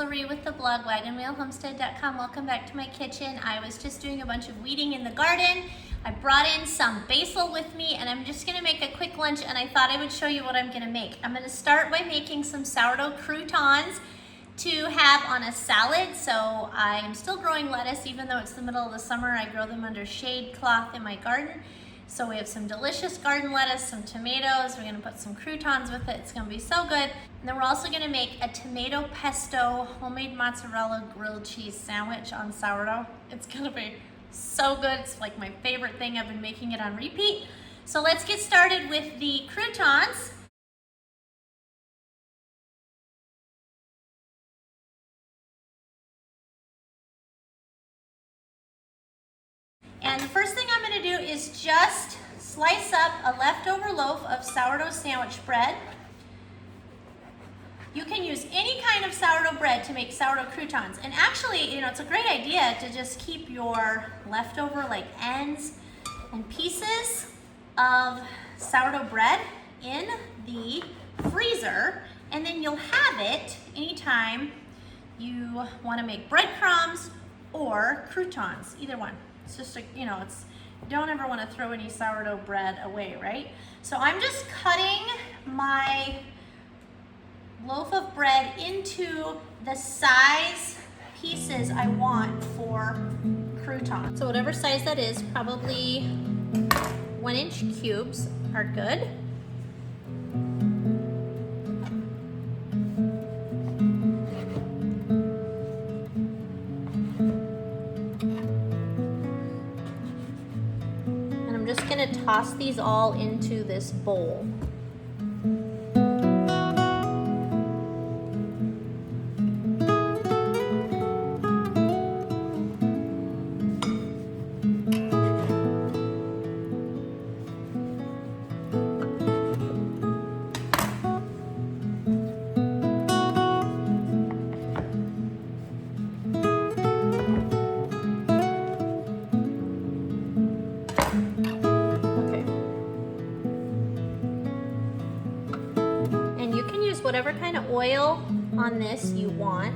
Loree with the blog wagonwheelhomestead.com. Welcome back to my kitchen. I was just doing a bunch of weeding in the garden. I brought in some basil with me and I'm just gonna make a quick lunch, and I thought I would show you what I'm gonna make. I'm gonna start by making some sourdough croutons to have on a salad. So I'm still growing lettuce even though it's the middle of the summer. I grow them under shade cloth in my garden. So we have some delicious garden lettuce, some tomatoes. We're gonna put some croutons with it. It's gonna be so good. And then we're also gonna make a tomato pesto homemade mozzarella grilled cheese sandwich on sourdough. It's gonna be so good. It's like my favorite thing. I've been making it on repeat. So let's get started with the croutons. And the first thing I'm gonna do is just slice up a leftover loaf of sourdough sandwich bread. You can use any kind of sourdough bread to make sourdough croutons. And actually, it's a great idea to just keep your leftover ends and pieces of sourdough bread in the freezer, and then you'll have it anytime you wanna make breadcrumbs or croutons, either one. It's just you don't ever want to throw any sourdough bread away, right? So I'm just cutting my loaf of bread into the size pieces I want for croutons. So whatever size that is, probably 1-inch cubes are good. Just gonna toss these all into this bowl. Whatever kind of oil on this you want.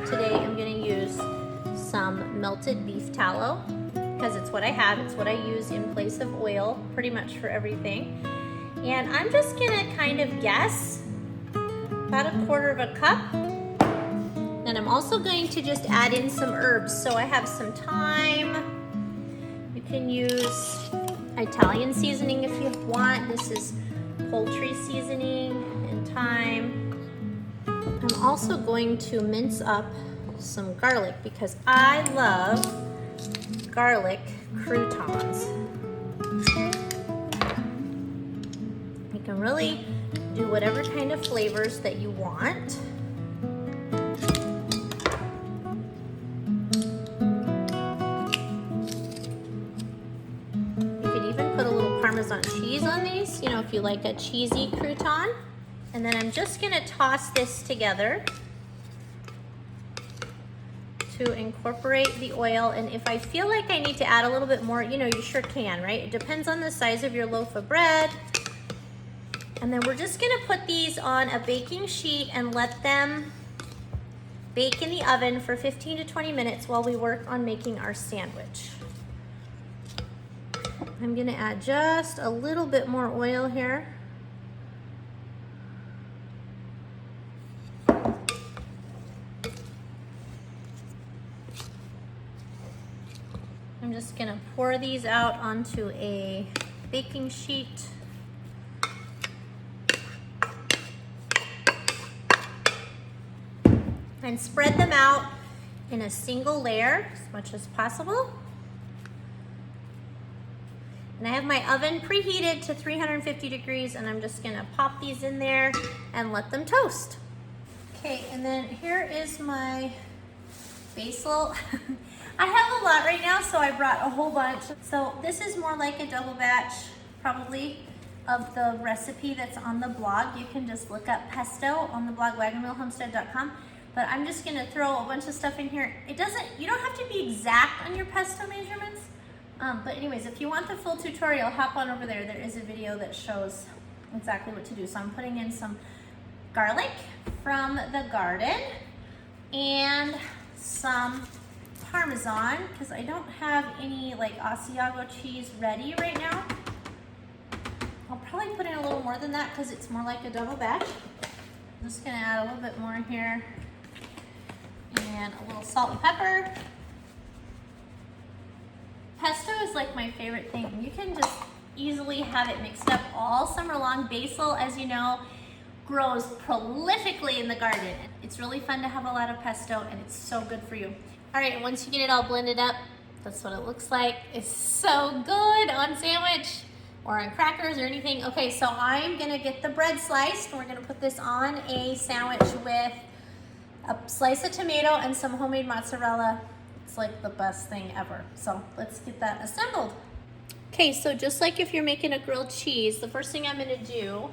Today I'm going to use some melted beef tallow because it's what I have. It's what I use in place of oil pretty much for everything. And I'm just going to kind of guess about 1/4 cup. And I'm also going to just add in some herbs. So I have some thyme. You can use Italian seasoning if you want. This is poultry seasoning and thyme. I'm also going to mince up some garlic because I love garlic croutons. You can really do whatever kind of flavors that you want. Parmesan cheese on these, if you like a cheesy crouton. And then I'm just gonna toss this together to incorporate the oil. And if I feel like I need to add a little bit more, you sure can, right? It depends on the size of your loaf of bread. And then we're just gonna put these on a baking sheet and let them bake in the oven for 15 to 20 minutes while we work on making our sandwich. I'm gonna add just a little bit more oil here. I'm just gonna pour these out onto a baking sheet. And spread them out in a single layer as much as possible. And I have my oven preheated to 350 degrees, and I'm just gonna pop these in there and let them toast. Okay, and then here is my basil. I have a lot right now, so I brought a whole bunch. So this is more like a double batch, probably, of the recipe that's on the blog. You can just look up pesto on the blog wagonwheelhomestead.com. But I'm just gonna throw a bunch of stuff in here. You don't have to be exact on your pesto measurements. But anyways, if you want the full tutorial, hop on over there. There is a video that shows exactly what to do. So I'm putting in some garlic from the garden. and some Parmesan, because I don't have any like Asiago cheese ready right now. I'll probably put in a little more than that because it's more like a double batch. I'm just gonna add a little bit more here, and a little salt and pepper. Pesto is like my favorite thing. You can just easily have it mixed up all summer long. Basil, as you know, grows prolifically in the garden. It's really fun to have a lot of pesto, and it's so good for you. All right, once you get it all blended up, that's what it looks like. It's so good on sandwich or on crackers or anything. Okay, so I'm gonna get the bread sliced, and we're gonna put this on a sandwich with a slice of tomato and some homemade mozzarella. It's like the best thing ever. So let's get that assembled. Okay, so just like if you're making a grilled cheese, the first thing I'm gonna do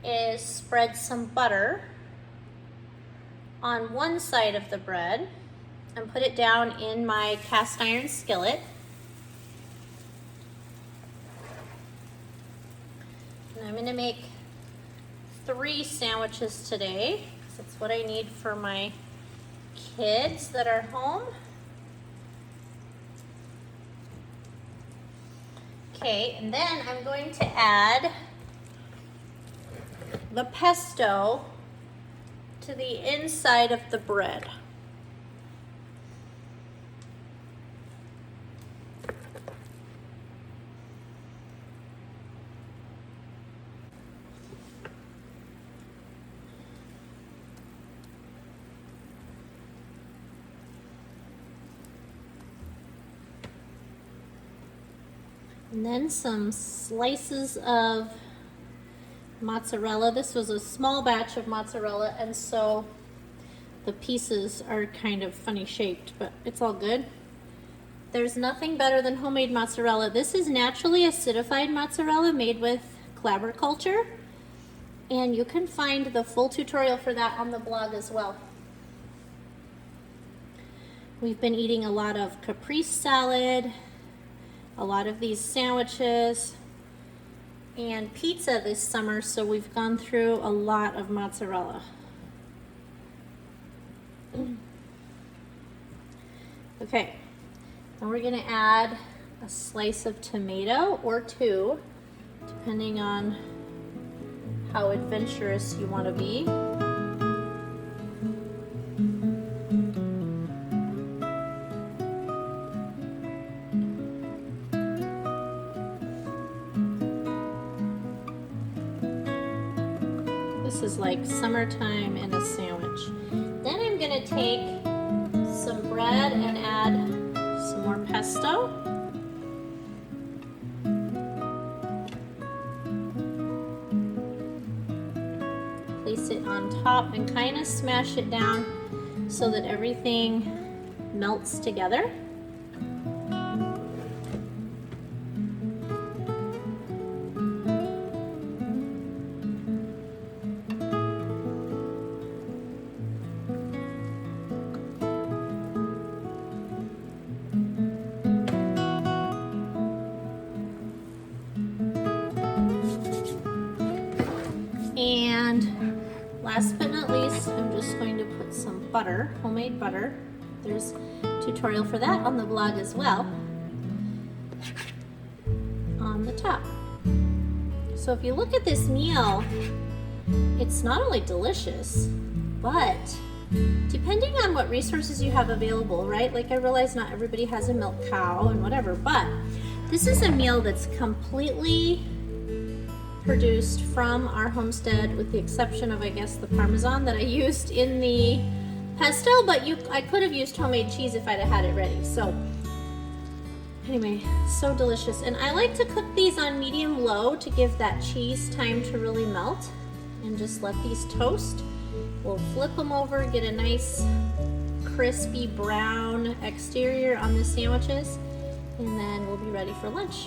is spread some butter on one side of the bread and put it down in my cast iron skillet. And I'm gonna make 3 sandwiches today, because that's what I need for my kids that are home. Okay, and then I'm going to add the pesto to the inside of the bread. And then some slices of mozzarella. This was a small batch of mozzarella, and so the pieces are kind of funny shaped, but it's all good. There's nothing better than homemade mozzarella. This is naturally acidified mozzarella made with clabber culture, and you can find the full tutorial for that on the blog as well. We've been eating a lot of caprese salad, a lot of these sandwiches, and pizza this summer, so we've gone through a lot of mozzarella. Okay, and we're gonna add a slice of tomato or 2, depending on how adventurous you want to be. This is like summertime in a sandwich. Then I'm gonna take some bread and add some more pesto. Place it on top and kind of smash it down so that everything melts together. And last but not least, I'm just going to put some butter, homemade butter. There's a tutorial for that on the blog as well, on the top. So if you look at this meal, it's not only delicious, but depending on what resources you have available, right? Like, I realize not everybody has a milk cow and whatever, but this is a meal that's completely produced from our homestead, with the exception of, I guess, the Parmesan that I used in the pesto, but I could have used homemade cheese if I'd have had it ready. So anyway, so delicious. And I like to cook these on medium low to give that cheese time to really melt, and just let these toast. We'll flip them over, get a nice crispy brown exterior on the sandwiches, and then we'll be ready for lunch.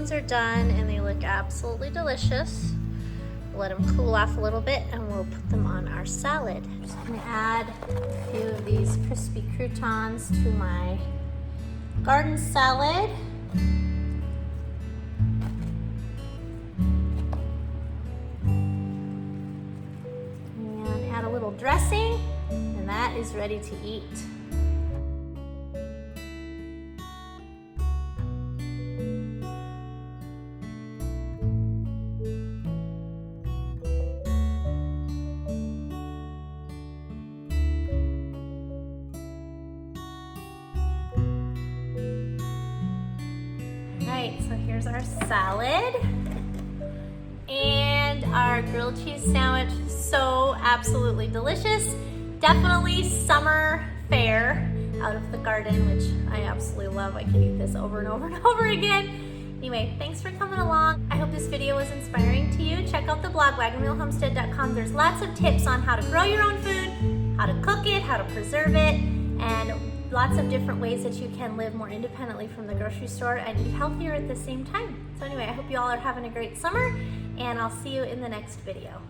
croutons are done and they look absolutely delicious. Let them cool off a little bit and we'll put them on our salad. I'm just gonna add a few of these crispy croutons to my garden salad. And add a little dressing, and that is ready to eat. Alright, so here's our salad and our grilled cheese sandwich. So absolutely delicious. Definitely summer fare out of the garden, which I absolutely love. I could eat this over and over and over again. Anyway, thanks for coming along. I hope this video was inspiring to you. Check out the blog, wagonwheelhomestead.com. There's lots of tips on how to grow your own food, how to cook it, how to preserve it, and lots of different ways that you can live more independently from the grocery store and eat healthier at the same time. So anyway, I hope you all are having a great summer, and I'll see you in the next video.